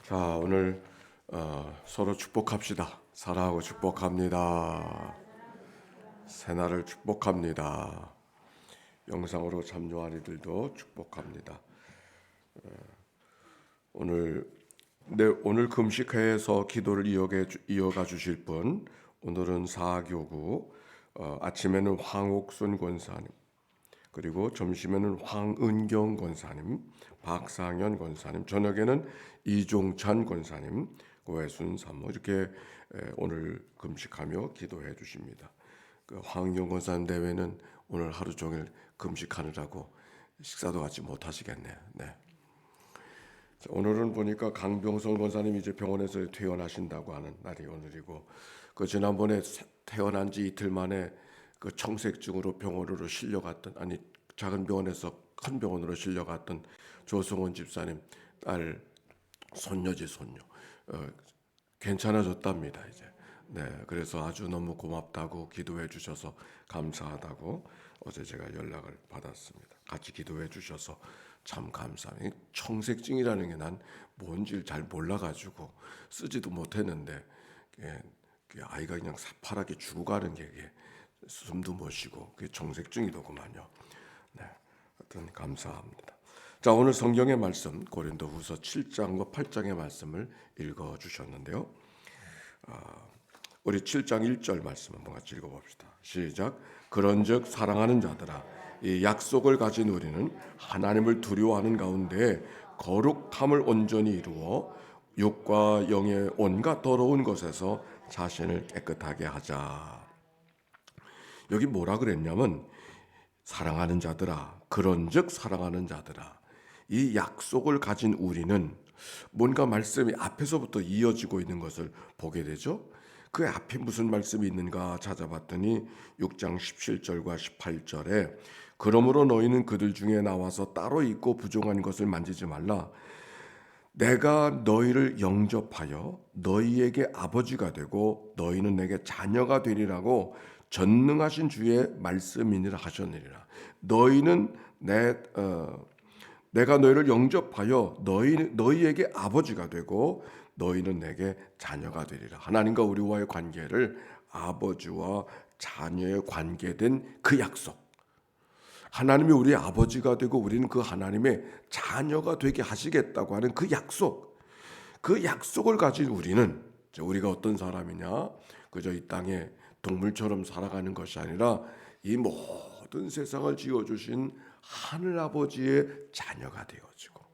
자, 오늘 서로 축복합시다. 사랑하고 축복합니다. 새날을 축복합니다. 영상으로 참여한 이들도 축복합니다. 오늘 금식회에서 기도를 이어가 주실 분, 오늘은 사교구, 아침에는 황옥순 권사님, 그리고 점심에는 황은경 권사님, 박상현 권사님, 저녁에는 이종찬 권사님, 고혜순 사모 이렇게 오늘 금식하며 기도해 주십니다. 그 황은경 권사님 대회는 오늘 하루 종일 금식하느라고 식사도 같이 못 하시겠네요. 네. 자, 오늘은 보니까 강병선 권사님이 이제 병원에서 퇴원하신다고 하는 날이 오늘이고, 그 지난번에 퇴원한 지 이틀 만에 그 청색증으로 병원으로 실려갔던, 아니 작은 병원에서 큰 병원으로 실려갔던 조성원 집사님 딸 손녀지 손녀 괜찮아졌답니다 이제. 네, 그래서 아주 너무 고맙다고 기도해 주셔서 감사하다고 어제 제가 연락을 받았습니다. 같이 기도해 주셔서 참 감사합니다. 청색증이라는 게 난 뭔지 잘 몰라가지고 쓰지도 못했는데 아이가 그냥 사파랗게 죽어가는 게 숨도 못 쉬고 그게 정색증이더구만요. 네, 하여튼 감사합니다. 자, 오늘 성경의 말씀 고린도후서 7장과 8장의 말씀을 읽어 주셨는데요. 우리 7장 1절 말씀 한번 같이 읽어봅시다. 시작. 그런즉 사랑하는 자들아, 이 약속을 가진 우리는 하나님을 두려워하는 가운데 거룩함을 온전히 이루어 육과 영의 온갖 더러운 것에서 자신을 깨끗하게 하자. 여기 뭐라 그랬냐면 사랑하는 자들아, 그런즉 사랑하는 자들아, 이 약속을 가진 우리는 뭔가 말씀이 앞에서부터 이어지고 있는 것을 보게 되죠. 그 앞에 무슨 말씀이 있는가 찾아봤더니 6장 17절과 18절에 그러므로 너희는 그들 중에 나와서 따로 있고 부정한 것을 만지지 말라. 내가 너희를 영접하여 너희에게 아버지가 되고 너희는 내게 자녀가 되리라고 전능하신 주의 말씀이니라 하셨느니라. 너희는 내가 너희를 영접하여 너희에게 아버지가 되고 너희는 내게 자녀가 되리라. 하나님과 우리와의 관계를 아버지와 자녀의 관계된 그 약속. 하나님이 우리의 아버지가 되고 우리는 그 하나님의 자녀가 되게 하시겠다고 하는 그 약속. 그 약속을 가진 우리가 어떤 사람이냐? 그저 이 땅에 동물처럼 살아가는 것이 아니라 이 모든 세상을 지어주신 하늘아버지의 자녀가 되어지고,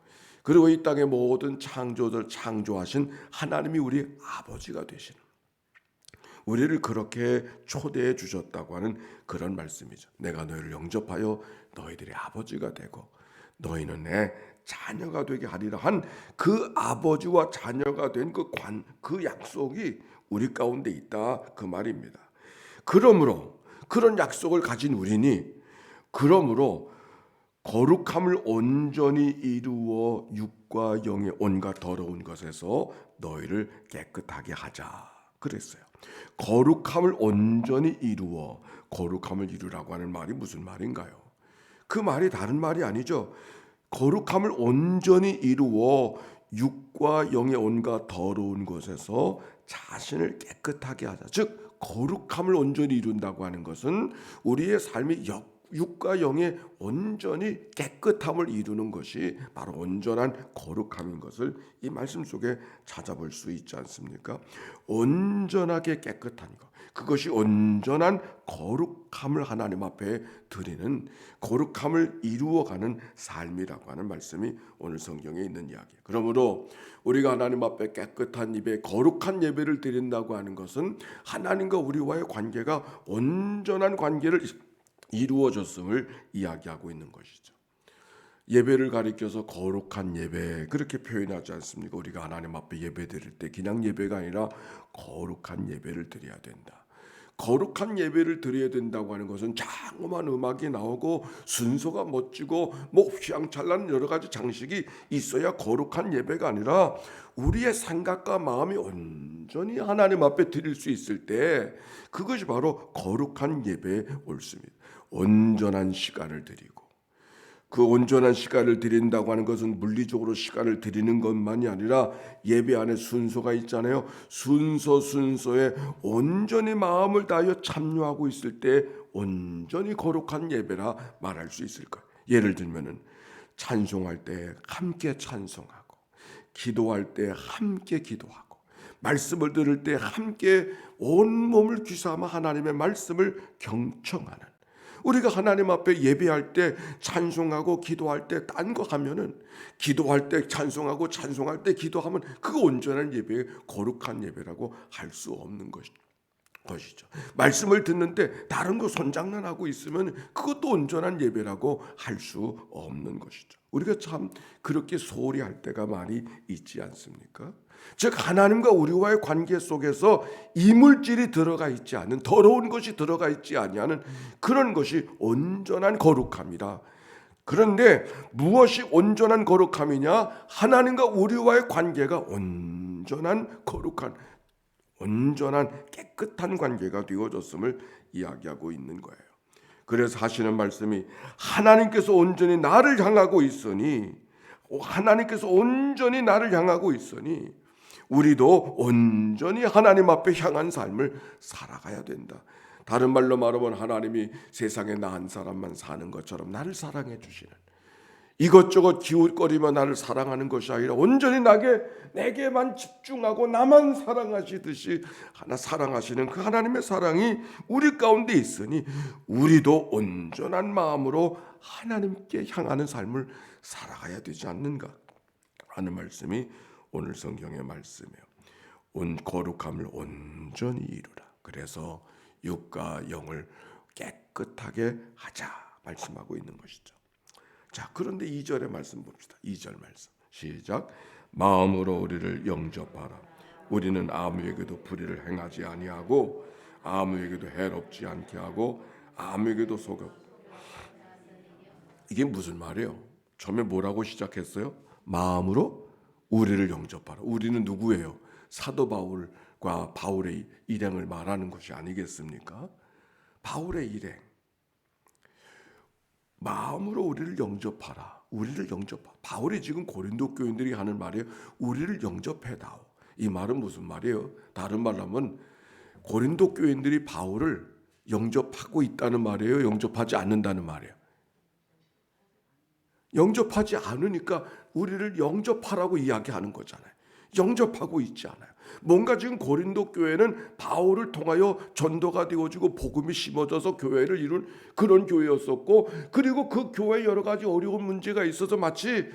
그리고 이 땅의 모든 창조들 창조하신 하나님이 우리 아버지가 되시는, 우리를 그렇게 초대해 주셨다고 하는 그런 말씀이죠. 내가 너희를 영접하여 너희들의 아버지가 되고 너희는 내 자녀가 되게 하리라 한 그 아버지와 자녀가 된 그 약속이 우리 가운데 있다, 그 말입니다. 그러므로 그런 약속을 가진 우리니, 그러므로 거룩함을 온전히 이루어 육과 영의 온갖 더러운 것에서 너희를 깨끗하게 하자 그랬어요. 거룩함을 온전히 이루어, 거룩함을 이루라고 하는 말이 무슨 말인가요? 그 말이 다른 말이 아니죠. 거룩함을 온전히 이루어 육과 영의 온갖 더러운 것에서 자신을 깨끗하게 하자. 즉 거룩함을 온전히 이룬다고 하는 것은 우리의 삶이 육과 영의 온전히 깨끗함을 이루는 것이 바로 온전한 거룩함인 것을 이 말씀 속에 찾아볼 수 있지 않습니까? 온전하게 깨끗한 것, 그것이 온전한 거룩함을 하나님 앞에 드리는, 거룩함을 이루어가는 삶이라고 하는 말씀이 오늘 성경에 있는 이야기예요. 그러므로 우리가 하나님 앞에 깨끗한 예배, 거룩한 예배를 드린다고 하는 것은 하나님과 우리와의 관계가 온전한 관계를 이루어졌음을 이야기하고 있는 것이죠. 예배를 가리켜서 거룩한 예배 그렇게 표현하지 않습니까? 우리가 하나님 앞에 예배 드릴 때 그냥 예배가 아니라 거룩한 예배를 드려야 된다. 거룩한 예배를 드려야 된다고 하는 것은 장엄한 음악이 나오고 순서가 멋지고 휘황찬란한 여러 가지 장식이 있어야 거룩한 예배가 아니라 우리의 생각과 마음이 온전히 하나님 앞에 드릴 수 있을 때 그것이 바로 거룩한 예배의 옳습니다. 온전한 시간을 드리고 그 온전한 시간을 드린다고 하는 것은 물리적으로 시간을 드리는 것만이 아니라 예배 안에 순서가 있잖아요. 순서에 온전히 마음을 다하여 참여하고 있을 때 온전히 거룩한 예배라 말할 수 있을 거예요. 예를 들면은 찬송할 때 함께 찬송하고, 기도할 때 함께 기도하고, 말씀을 들을 때 함께 온 몸을 귀삼아 하나님의 말씀을 경청하는, 우리가 하나님 앞에 예배할 때 찬송하고 기도할 때 딴 거 하면은, 기도할 때 찬송하고 찬송할 때 기도하면 그거 온전한 예배, 거룩한 예배라고 할 수 없는 것이죠. 말씀을 듣는데 다른 거 손장난하고 있으면 그것도 온전한 예배라고 할 수 없는 것이죠. 우리가 참 그렇게 소홀히 할 때가 많이 있지 않습니까? 즉 하나님과 우리와의 관계 속에서 이물질이 들어가 있지 않은, 더러운 것이 들어가 있지 아니하는 그런 것이 온전한 거룩함이다. 그런데 무엇이 온전한 거룩함이냐? 하나님과 우리와의 관계가 온전한 거룩한, 온전한 깨끗한 관계가 되어졌음을 이야기하고 있는 거예요. 그래서 하시는 말씀이 하나님께서 온전히 나를 향하고 있으니, 하나님께서 온전히 나를 향하고 있으니 우리도 온전히 하나님 앞에 향한 삶을 살아가야 된다. 다른 말로 말하면 하나님이 세상에 나 한 사람만 사는 것처럼 나를 사랑해 주시는, 이것저것 기웃거리며 나를 사랑하는 것이 아니라 온전히 내게만 집중하고 나만 사랑하시듯이 하나 사랑하시는 그 하나님의 사랑이 우리 가운데 있으니 우리도 온전한 마음으로 하나님께 향하는 삶을 살아가야 되지 않는가 하는 말씀이 오늘 성경의 말씀이에요. 거룩함을 온전히 이루라. 그래서 육과 영을 깨끗하게 하자 말씀하고 있는 것이죠. 자, 그런데 2절의 말씀 봅시다. 2절 말씀 시작. 마음으로 우리를 영접하라. 우리는 아무에게도 불의를 행하지 아니하고 아무에게도 해롭지 않게 하고 아무에게도 속여. 이게 무슨 말이에요? 처음에 뭐라고 시작했어요? 마음으로 우리를 영접하라. 우리는 누구예요? 사도 바울과 바울의 일행을 말하는 것이 아니겠습니까? 바울의 일행. 마음으로 우리를 영접하라. 우리를 영접하라. 바울이 지금 고린도 교인들이 하는 말이에요. 우리를 영접해다오. 이 말은 무슨 말이에요? 다른 말로 하면 고린도 교인들이 바울을 영접하고 있다는 말이에요? 영접하지 않는다는 말이에요? 영접하지 않으니까 우리를 영접하라고 이야기하는 거잖아요. 영접하고 있지 않아요. 뭔가 지금 고린도 교회는 바울을 통하여 전도가 되어지고 복음이 심어져서 교회를 이룬 그런 교회였었고, 그리고 그 교회에 여러 가지 어려운 문제가 있어서 마치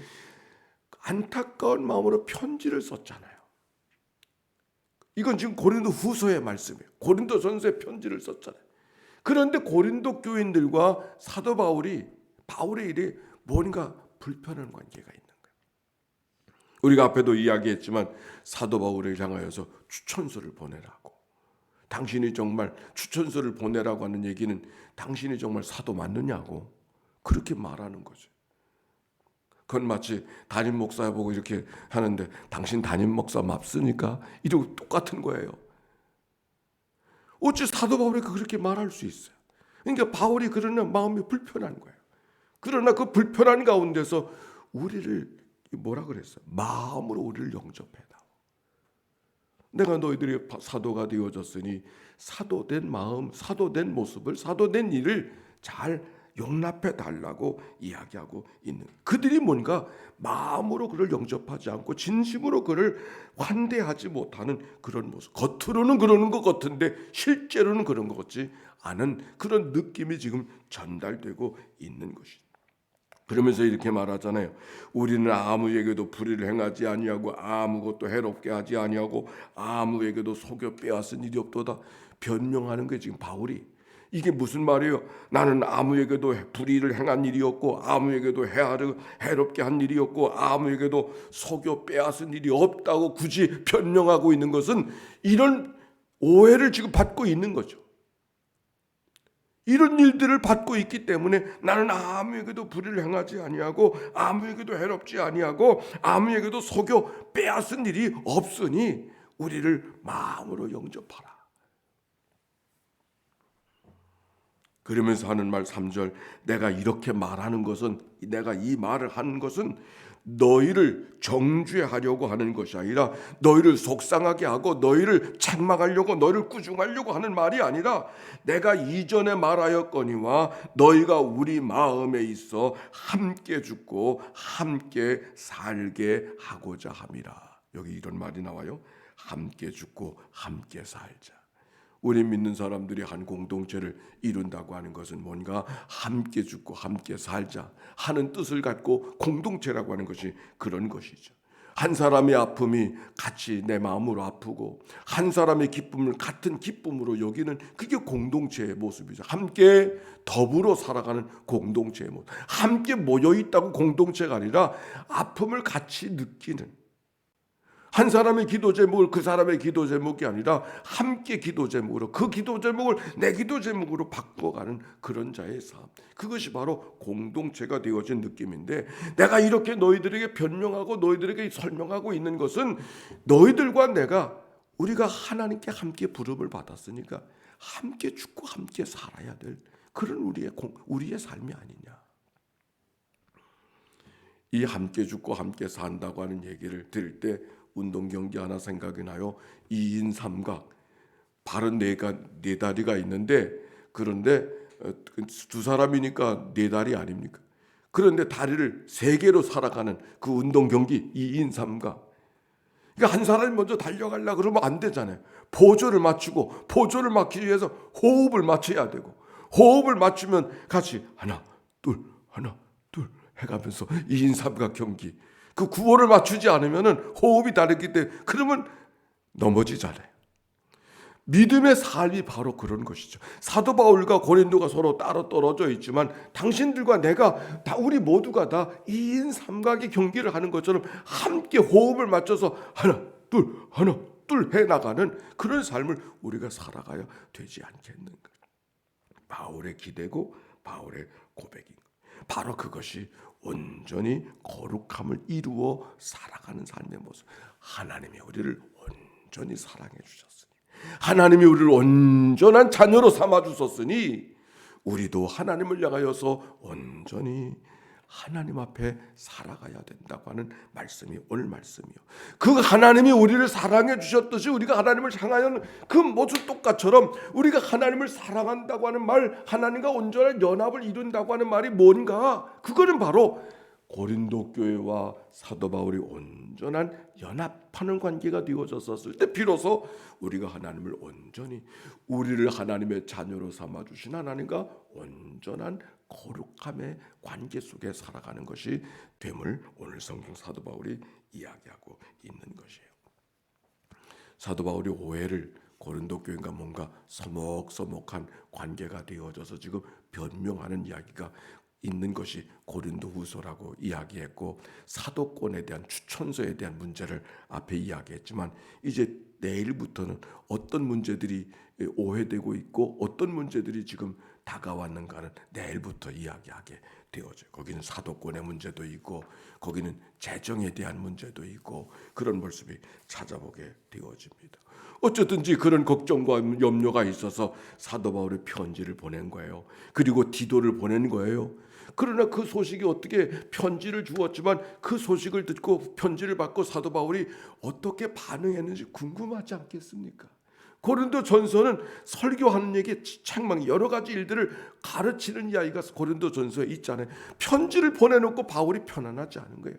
안타까운 마음으로 편지를 썼잖아요. 이건 지금 고린도 후서의 말씀이에요. 고린도 전서의 편지를 썼잖아요. 그런데 고린도 교인들과 사도 바울의 일이 뭔가 불편한 관계가 있는 거예요. 우리가 앞에도 이야기했지만 사도 바울을 향하여서 추천서를 보내라고, 당신이 정말 추천서를 보내라고 하는 얘기는 당신이 정말 사도 맞느냐고 그렇게 말하는 거죠. 그건 마치 담임 목사 보고 이렇게 하는데 당신 담임 목사 맞습니까? 이러고 똑같은 거예요. 어찌 사도 바울이 그렇게 말할 수 있어요? 그러니까 바울이 그러는 마음이 불편한 거예요. 그러나 그 불편한 가운데서 우리를 뭐라 그랬어요? 마음으로 우리를 영접해다. 내가 너희들이 사도가 되어졌으니 사도된 마음, 사도된 모습을, 사도된 일을 잘 용납해 달라고 이야기하고 있는, 그들이 뭔가 마음으로 그를 영접하지 않고 진심으로 그를 환대하지 못하는 그런 모습, 겉으로는 그러는 것 같은데 실제로는 그런 것 같지 않은 그런 느낌이 지금 전달되고 있는 것이죠. 그러면서 이렇게 말하잖아요. 우리는 아무에게도 불의를 행하지 아니하고 아무것도 해롭게 하지 아니하고 아무에게도 속여 빼앗은 일이 없도다. 변명하는 게 지금 바울이, 이게 무슨 말이에요? 나는 아무에게도 불의를 행한 일이 없고 아무에게도 해롭게 한 일이 없고 아무에게도 속여 빼앗은 일이 없다고 굳이 변명하고 있는 것은 이런 오해를 지금 받고 있는 거죠. 이런 일들을 받고 있기 때문에 나는 아무에게도 불의를 행하지 아니하고 아무에게도 해롭지 아니하고 아무에게도 속여 빼앗은 일이 없으니 우리를 마음으로 영접하라. 그러면서 하는 말 3절, 내가 이렇게 말하는 것은, 내가 이 말을 하는 것은 너희를 정죄하려고 하는 것이 아니라 너희를 속상하게 하고 너희를 책망하려고, 너희를 꾸중하려고 하는 말이 아니라 내가 이전에 말하였거니와 너희가 우리 마음에 있어 함께 죽고 함께 살게 하고자 함이라. 여기 이런 말이 나와요. 함께 죽고 함께 살자. 우리 믿는 사람들이 한 공동체를 이룬다고 하는 것은 뭔가 함께 죽고 함께 살자 하는 뜻을 갖고 공동체라고 하는 것이 그런 것이죠. 한 사람의 아픔이 같이 내 마음으로 아프고 한 사람의 기쁨을 같은 기쁨으로 여기는, 그게 공동체의 모습이죠. 함께 더불어 살아가는 공동체의 모습. 함께 모여있다고 공동체가 아니라 아픔을 같이 느끼는, 한 사람의 기도 제목을 그 사람의 기도 제목이 아니라 함께 기도 제목으로, 그 기도 제목을 내 기도 제목으로 바꿔가는 그런 자의 삶, 그것이 바로 공동체가 되어진 느낌인데, 내가 이렇게 너희들에게 변명하고 너희들에게 설명하고 있는 것은 너희들과 내가, 우리가 하나님께 함께 부름을 받았으니까 함께 죽고 함께 살아야 될 그런 우리의 삶이 아니냐. 이 함께 죽고 함께 산다고 하는 얘기를 들을 때 운동 경기 하나 생각이 나요. 2인 3각, 발은 네 다리가 있는데, 그런데 두 사람이니까 네 다리 아닙니까? 그런데 다리를 세 개로 살아가는 그 운동 경기 2인 3각. 그러니까 한 사람이 먼저 달려가려고 그러면 안 되잖아요. 보조를 맞추고, 보조를 맞추기 위해서 호흡을 맞춰야 되고, 호흡을 맞추면 같이 하나 둘 해가면서 2인 3각 경기. 그 구호를 맞추지 않으면은 호흡이 다르기 때문에 그러면 넘어지잖아요. 믿음의 삶이 바로 그런 것이죠. 사도 바울과 고린도가 서로 따로 떨어져 있지만 당신들과 내가 다, 우리 모두가 다 2인 3각의 경기를 하는 것처럼 함께 호흡을 맞춰서 하나 둘 해나가는 그런 삶을 우리가 살아가야 되지 않겠는가. 바울의 기대고 바울의 고백인 것. 바로 그것이 온전히 거룩함을 이루어 살아가는 삶의 모습. 하나님이 우리를 온전히 사랑해 주셨으니, 하나님이 우리를 온전한 자녀로 삼아 주셨으니 우리도 하나님을 향하여서 온전히 하나님 앞에 살아가야 된다고 하는 말씀이 오늘 말씀이요. 그 하나님이 우리를 사랑해 주셨듯이 우리가 하나님을 향하여는 그 모습 똑같처럼 우리가 하나님을 사랑한다고 하는 말, 하나님과 온전한 연합을 이룬다고 하는 말이 뭔가, 그거는 바로 고린도 교회와 사도 바울이 온전한 연합하는 관계가 되어졌었을 때 비로소 우리가 하나님을 온전히, 우리를 하나님의 자녀로 삼아 주신 하나님과 온전한 거룩함의 관계 속에 살아가는 것이 됨을 오늘 성경 사도 바울이 이야기하고 있는 것이에요. 사도 바울이 오해를, 고린도 교회가 뭔가 서먹서먹한 관계가 되어져서 지금 변명하는 이야기가 있는 것이 고린도후서라고 이야기했고, 사도권에 대한 추천서에 대한 문제를 앞에 이야기했지만, 이제 내일부터는 어떤 문제들이 오해되고 있고 어떤 문제들이 지금 다가왔는가는 내일부터 이야기하게 되어져요. 거기는 사도권의 문제도 있고 거기는 재정에 대한 문제도 있고 그런 모습이 찾아보게 되어집니다. 어쨌든지 그런 걱정과 염려가 있어서 사도 바울이 편지를 보낸 거예요. 그리고 디도를 보낸 거예요. 그러나 그 소식이, 어떻게 편지를 주었지만 그 소식을 듣고 편지를 받고 사도 바울이 어떻게 반응했는지 궁금하지 않겠습니까? 고린도 전서는 설교하는 얘기, 책망, 여러 가지 일들을 가르치는 이야기가 고린도 전서에 있잖아요. 편지를 보내놓고 바울이 편안하지 않은 거예요.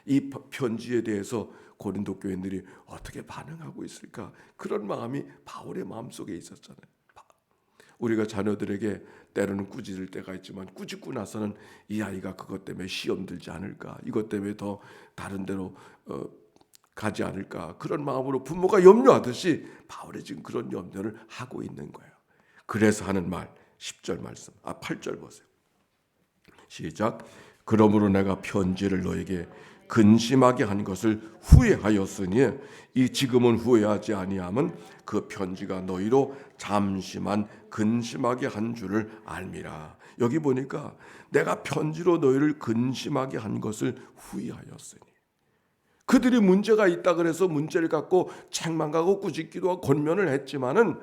이 편지에 대해서 고린도 교인들이 어떻게 반응하고 있을까, 그런 마음이 바울의 마음속에 있었잖아요. 우리가 자녀들에게 때로는 꾸짖을 때가 있지만 꾸짖고 나서는 이 아이가 그것 때문에 시험 들지 않을까, 이것 때문에 더 다른 데로 가지 않을까, 그런 마음으로 부모가 염려하듯이 바울이 지금 그런 염려를 하고 있는 거예요. 그래서 하는 말 10절 말씀, 8절 보세요. 시작. 그러므로 내가 편지를 너에게 근심하게 한 것을 후회하였으니 이 지금은 후회하지 아니함은 그 편지가 너희로 잠시만 근심하게 한 줄을 알미라. 여기 보니까 내가 편지로 너희를 근심하게 한 것을 후회하였으니, 그들이 문제가 있다 그래서 문제를 갖고 책망하고 꾸짖기도 하고 권면을 했지만은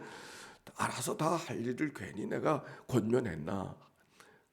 알아서 다 할 일을 괜히 내가 권면했나?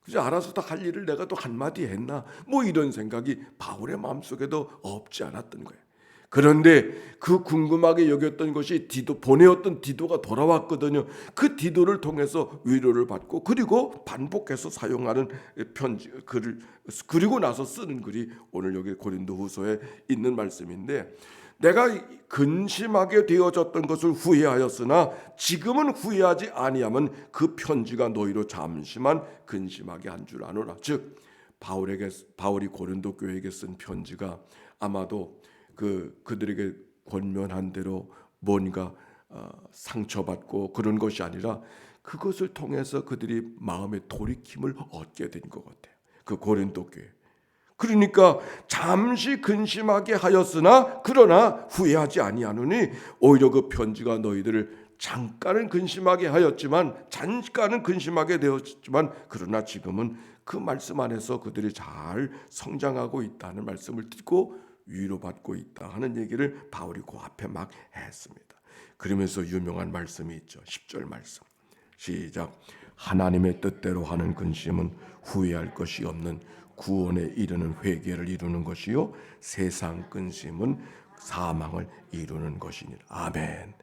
그저 알아서 다 할 일을 내가 또 한마디 했나? 뭐 이런 생각이 바울의 마음속에도 없지 않았던 거예요. 그런데 그 궁금하게 여겼던 것이 보내었던 디도가 돌아왔거든요. 그 디도를 통해서 위로를 받고 그리고 반복해서 사용하는 편지 글을 그리고 나서 쓰는 글이 오늘 여기 고린도후서에 있는 말씀인데, 내가 근심하게 되어졌던 것을 후회하였으나 지금은 후회하지 아니하면 그 편지가 너희로 잠시만 근심하게 한 줄 아노라. 즉 바울이 고린도 교회에게 쓴 편지가 아마도 그들에게 권면한 대로 뭔가 상처받고 그런 것이 아니라 그것을 통해서 그들이 마음의 돌이킴을 얻게 된 것 같아요. 그 고린도 교회. 그러니까 잠시 근심하게 하였으나 그러나 후회하지 아니하노니 오히려 그 편지가 너희들을 잠깐은 근심하게 하였지만 잠깐은 근심하게 되었지만 그러나 지금은 그 말씀 안에서 그들이 잘 성장하고 있다는 말씀을 듣고 위로받고 있다 하는 얘기를 바울이 그 앞에 막 했습니다. 그러면서 유명한 말씀이 있죠. 10절 말씀 시작. 하나님의 뜻대로 하는 근심은 후회할 것이 없는 구원에 이르는 회개를 이루는 것이요 세상 근심은 사망을 이루는 것이니라. 아멘.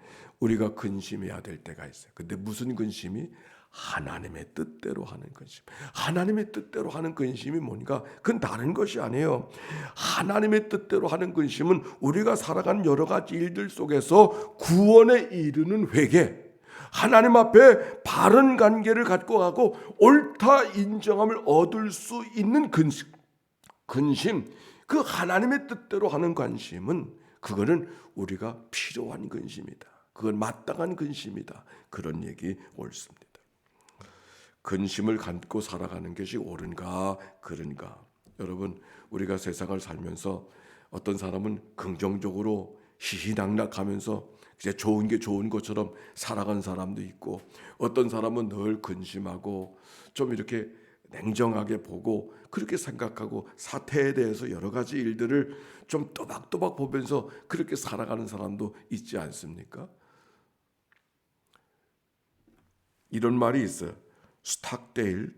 우리가 근심해야 될 때가 있어요. 근데 무슨 근심이? 하나님의 뜻대로 하는 근심. 하나님의 뜻대로 하는 근심이 뭔가? 그건 다른 것이 아니에요. 하나님의 뜻대로 하는 근심은 우리가 살아가는 여러 가지 일들 속에서 구원에 이르는 회개, 하나님 앞에 바른 관계를 갖고 가고 옳다 인정함을 얻을 수 있는 근심, 그 하나님의 뜻대로 하는 관심은 그거는 우리가 필요한 근심이다. 그건 마땅한 근심이다. 그런 얘기 옳습니다. 근심을 갖고 살아가는 것이 옳은가 그른가? 여러분, 우리가 세상을 살면서 어떤 사람은 긍정적으로 희희낙낙하면서 이제 좋은 게 좋은 것처럼 살아간 사람도 있고, 어떤 사람은 늘 근심하고 좀 이렇게 냉정하게 보고 그렇게 생각하고 사태에 대해서 여러 가지 일들을 좀 또박또박 보면서 그렇게 살아가는 사람도 있지 않습니까? 이런 말이 있어요. 스톡데일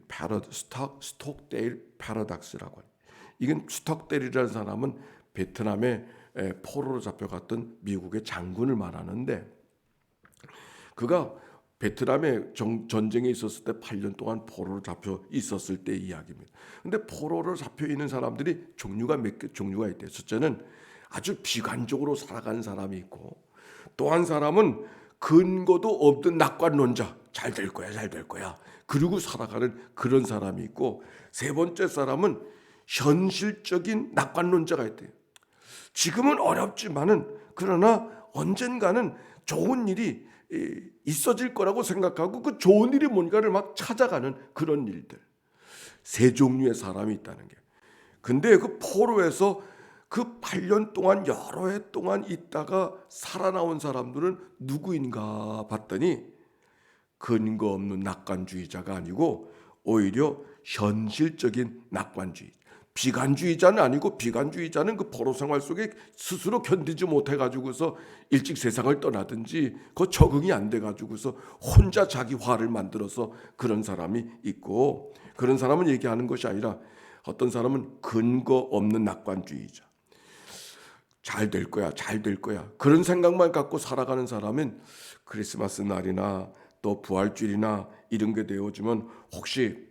패러닥스라고 해요. 이건 스톡데일이라는 사람은 베트남에 포로로 잡혀갔던 미국의 장군을 말하는데, 그가 베트남에 전쟁에 있었을 때 8년 동안 포로로 잡혀 있었을 때 이야기입니다. 근데 포로로 잡혀 있는 사람들이 종류가 몇 개 종류가 있대요. 첫째는 아주 비관적으로 살아가는 사람이 있고, 또 한 사람은 근거도 없는 낙관론자, 잘 될 거야, 잘 될 거야, 그리고 살아가는 그런 사람이 있고, 세 번째 사람은 현실적인 낙관론자가 있대요. 지금은 어렵지만은 그러나 언젠가는 좋은 일이 있어질 거라고 생각하고 그 좋은 일이 뭔가를 막 찾아가는 그런 일들. 세 종류의 사람이 있다는 게. 근데 그 포로에서 그 8년 동안 여러 해 동안 있다가 살아나온 사람들은 누구인가 봤더니 근거 없는 낙관주의자가 아니고 오히려 현실적인 낙관주의. 비관주의자는 아니고, 비관주의자는 그 포로 생활 속에 스스로 견디지 못해 가지고서 일찍 세상을 떠나든지 그 적응이 안 돼 가지고서 혼자 자기 화를 만들어서 그런 사람이 있고, 그런 사람은 얘기하는 것이 아니라 어떤 사람은 근거 없는 낙관주의자, 잘 될 거야, 잘 될 거야, 그런 생각만 갖고 살아가는 사람은 크리스마스 날이나 또 부활주일이나 이런 게 되어지면 혹시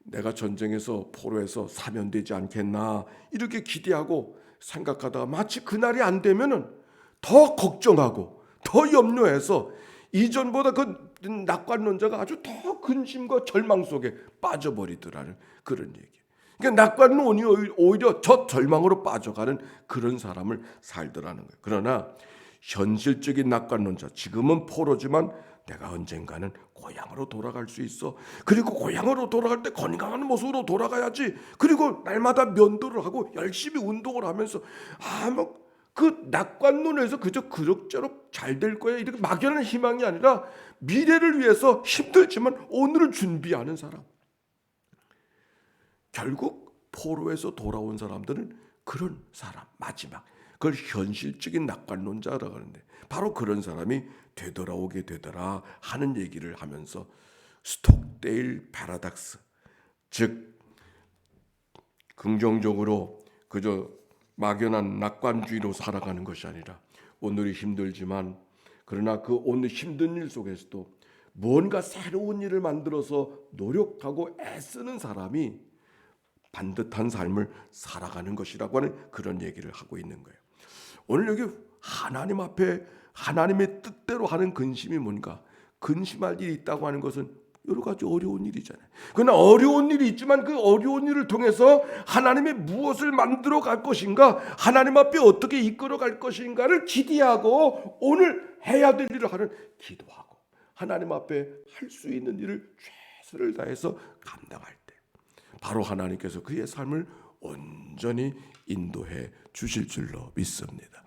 내가 전쟁에서 포로에서 사면되지 않겠나 이렇게 기대하고 생각하다가 마치 그날이 안 되면은 더 걱정하고 더 염려해서 이전보다 그 낙관론자가 아주 더 근심과 절망 속에 빠져버리더라는 그런 얘기. 그러니까 낙관론이 오히려 저 절망으로 빠져가는 그런 사람을 살더라는 거예요. 그러나 현실적인 낙관론자, 지금은 포로지만 내가 언젠가는 고향으로 돌아갈 수 있어. 그리고 고향으로 돌아갈 때 건강한 모습으로 돌아가야지. 그리고 날마다 면도를 하고 열심히 운동을 하면서 그 낙관론에서 그저 그럭저럭 잘 될 거야 이렇게 막연한 희망이 아니라 미래를 위해서 힘들지만 오늘을 준비하는 사람. 결국 포로에서 돌아온 사람들은 그런 사람, 마지막 그걸 현실적인 낙관론자라고 하는데 바로 그런 사람이 되돌아오게 되더라 하는 얘기를 하면서 스톡데일 패러닥스, 즉 긍정적으로 그저 막연한 낙관주의로 살아가는 것이 아니라 오늘이 힘들지만 그러나 그 오늘 힘든 일 속에서도 뭔가 새로운 일을 만들어서 노력하고 애쓰는 사람이 반듯한 삶을 살아가는 것이라고 하는 그런 얘기를 하고 있는 거예요. 오늘 여기 하나님 앞에 하나님의 뜻대로 하는 근심이 뭔가? 근심할 일이 있다고 하는 것은 여러 가지 어려운 일이잖아요. 그러나 어려운 일이 있지만 그 어려운 일을 통해서 하나님의 무엇을 만들어 갈 것인가, 하나님 앞에 어떻게 이끌어 갈 것인가를 기대하고 오늘 해야 될 일을 하는 기도하고 하나님 앞에 할 수 있는 일을 최선을 다해서 감당할 때 바로 하나님께서 그의 삶을 온전히 인도해 주실 줄로 믿습니다.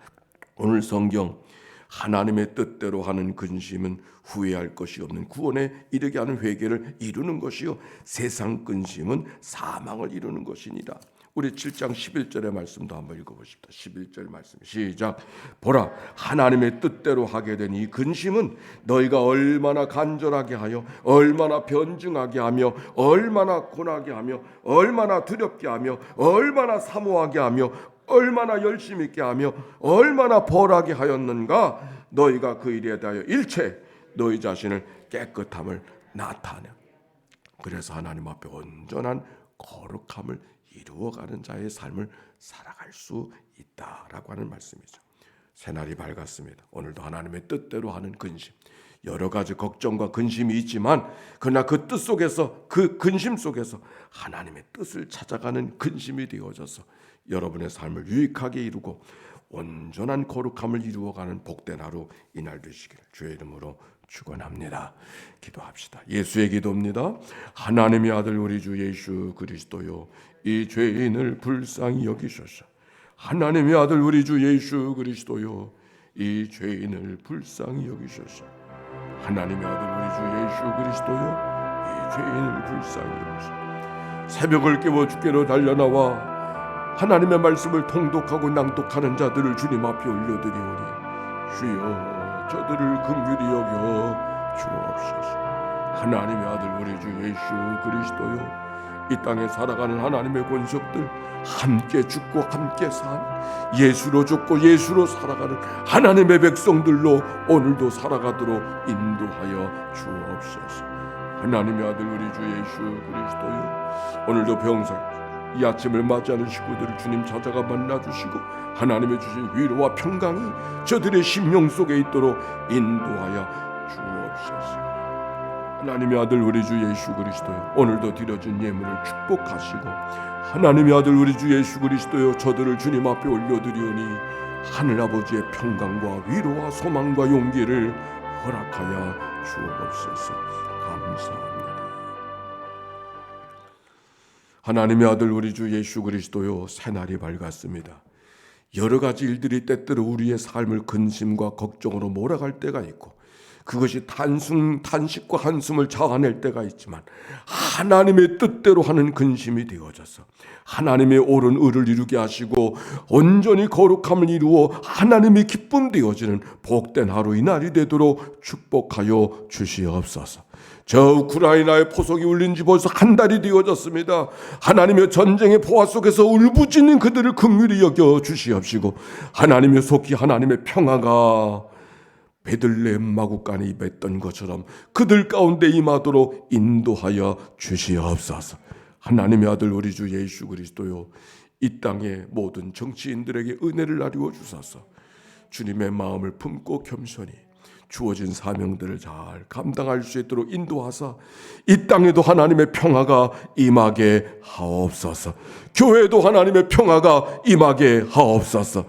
오늘 성경 하나님의 뜻대로 하는 근심은 후회할 것이 없는 구원에 이르게 하는 회개를 이루는 것이요 세상 근심은 사망을 이루는 것이니라. 우리 7장 11절의 말씀도 한번 읽어보십시다. 11절 말씀 시작. 보라 하나님의 뜻대로 하게 된 이 근심은 너희가 얼마나 간절하게 하여 얼마나 변증하게 하며 얼마나 고나게 하며 얼마나 두렵게 하며 얼마나 사모하게 하며 얼마나 열심히 있게 하며 얼마나 벌하게 하였는가. 너희가 그 일에 대하여 일체 너희 자신을 깨끗함을 나타내. 그래서 하나님 앞에 온전한 거룩함을 이루어가는 자의 삶을 살아갈 수 있다라고 하는 말씀이죠. 새날이 밝았습니다. 오늘도 하나님의 뜻대로 하는 근심, 여러 가지 걱정과 근심이 있지만 그러나 그 뜻 속에서 그 근심 속에서 하나님의 뜻을 찾아가는 근심이 되어져서 여러분의 삶을 유익하게 이루고 온전한 거룩함을 이루어가는 복된 하루 이날 되시기를 주의 이름으로 축원합니다. 기도합시다. 예수의 기도입니다. 하나님의 아들 우리 주 예수 그리스도요 이 죄인을 불쌍히 여기소서. 하나님의 아들 우리 주 예수 그리스도요 이 죄인을 불쌍히 여기소서. 하나님의 아들 우리 주 예수 그리스도요 이 죄인을 불쌍히 여기소서. 새벽을 깨워 주께로 달려나와 하나님의 말씀을 통독하고 낭독하는 자들을 주님 앞에 올려드리오니 주여 저들을 긍휼히 여겨 주옵소서. 하나님의 아들 우리 주 예수 그리스도요 이 땅에 살아가는 하나님의 권속들 함께 죽고 함께 산 예수로 죽고 예수로 살아가는 하나님의 백성들로 오늘도 살아가도록 인도하여 주옵소서. 하나님의 아들 우리 주 예수 그리스도요 오늘도 병상 이 아침을 맞이하는 식구들을 주님 찾아가 만나주시고 하나님의 주신 위로와 평강이 저들의 심령 속에 있도록 인도하여 주옵소서. 하나님의 아들 우리 주 예수 그리스도요 오늘도 드려진 예물을 축복하시고 하나님의 아들 우리 주 예수 그리스도요 저들을 주님 앞에 올려드리오니 하늘아버지의 평강과 위로와 소망과 용기를 허락하여 주옵소서. 감사합니다. 하나님의 아들 우리 주 예수 그리스도요 새날이 밝았습니다. 여러 가지 일들이 때때로 우리의 삶을 근심과 걱정으로 몰아갈 때가 있고 그것이 탄식과 한숨을 자아낼 때가 있지만 하나님의 뜻대로 하는 근심이 되어져서 하나님의 옳은 의를 이루게 하시고 온전히 거룩함을 이루어 하나님의 기쁨 되어지는 복된 하루 이날이 되도록 축복하여 주시옵소서. 저 우크라이나의 포석이 울린 지 벌써 한 달이 되어졌습니다. 하나님의 전쟁의 포화 속에서 울부짖는 그들을 긍휼히 여겨 주시옵시고 하나님의 속히 하나님의 평화가 베들레헴 마구간에 임했던 것처럼 그들 가운데 임하도록 인도하여 주시옵소서. 하나님의 아들 우리 주 예수 그리스도요 이 땅의 모든 정치인들에게 은혜를 나누어 주소서. 주님의 마음을 품고 겸손히 주어진 사명들을 잘 감당할 수 있도록 인도하사 이 땅에도 하나님의 평화가 임하게 하옵소서. 교회에도 하나님의 평화가 임하게 하옵소서.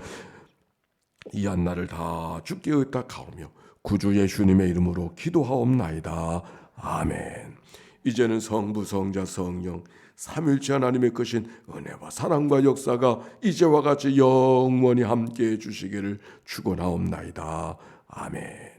이 한날을 다 주께 의탁하오며 구주 예수님의 이름으로 기도하옵나이다. 아멘. 이제는 성부 성자 성령 삼위일체 하나님의 크신 은혜와 사랑과 역사가 이제와 같이 영원히 함께해 주시기를 축원하옵나이다. 아멘.